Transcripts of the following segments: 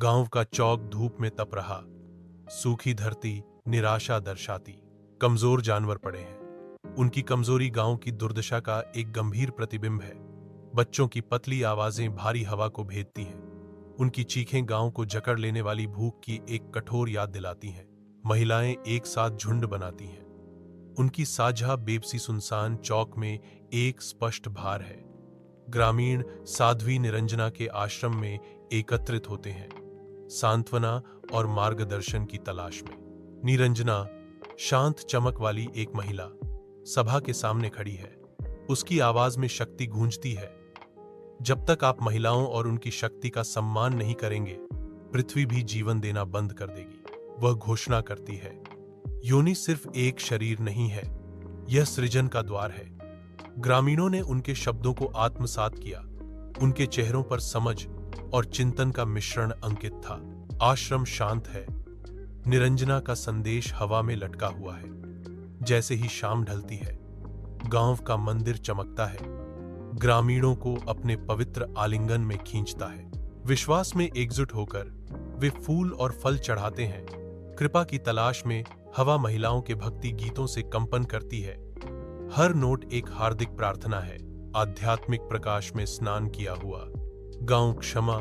गांव का चौक धूप में तप रहा। सूखी धरती निराशा दर्शाती। कमजोर जानवर पड़े हैं। उनकी कमजोरी गांव की दुर्दशा का एक गंभीर प्रतिबिंब है। बच्चों की पतली आवाजें भारी हवा को भेदती हैं। उनकी चीखें गांव को जकड़ लेने वाली भूख की एक कठोर याद दिलाती हैं। महिलाएं एक साथ झुंड बनाती हैं। उनकी साझा बेबसी सुनसान चौक में एक स्पष्ट भार है। ग्रामीण साध्वी निरंजना के आश्रम में एकत्रित होते हैं, सांत्वना और मार्गदर्शन की तलाश में। निरंजना, शांत चमक वाली एक महिला, सभा के सामने खड़ी है। उसकी आवाज में शक्ति गूंजती है। जब तक आप महिलाओं और उनकी शक्ति का सम्मान नहीं करेंगे, पृथ्वी भी जीवन देना बंद कर देगी। वह घोषणा करती है, योनि सिर्फ एक शरीर नहीं है, यह सृजन का द्वार है। ग्रामीणों ने उनके शब्दों को आत्मसात किया। उनके चेहरों पर समझ और चिंतन का मिश्रण अंकित था। आश्रम शांत है। निरंजना का संदेश हवा में लटका हुआ है। जैसे ही शाम ढलती है, गांव का मंदिर चमकता है, ग्रामीणों को अपने पवित्र आलिंगन में खींचता है। विश्वास में एकजुट होकर वे फूल और फल चढ़ाते हैं। कृपा की तलाश में हवा महिलाओं के भक्ति गीतों से कंपन करती है। हर नोट एक हार्दिक प्रार्थना है। आध्यात्मिक प्रकाश में स्नान किया हुआ गांव क्षमा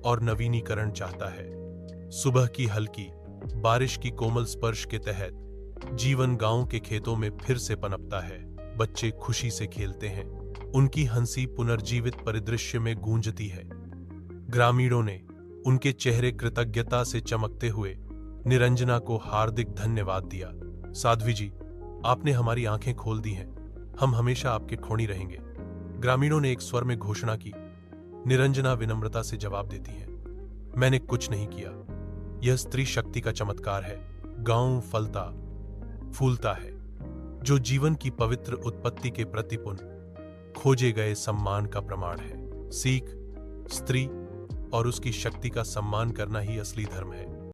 और नवीनीकरण चाहता है। सुबह की हल्की बारिश की कोमल स्पर्श के तहत जीवन गांव के खेतों में फिर से पनपता है। बच्चे खुशी से खेलते हैं। उनकी हंसी पुनर्जीवित परिदृश्य में गूंजती है। ग्रामीणों ने उनके चेहरे कृतज्ञता से चमकते हुए निरंजना को हार्दिक धन्यवाद दिया। साध्वी जी, आपने हमारी आंखें खोल दी हैं। हम हमेशा आपके ऋणी रहेंगे। ग्रामीणों ने एक स्वर में घोषणा की। निरंजना विनम्रता से जवाब देती है, मैंने कुछ नहीं किया। यह स्त्री शक्ति का चमत्कार है। गांव फलता फूलता है, जो जीवन की पवित्र उत्पत्ति के प्रतिपुन खोजे गए सम्मान का प्रमाण है। सीख, स्त्री और उसकी शक्ति का सम्मान करना ही असली धर्म है।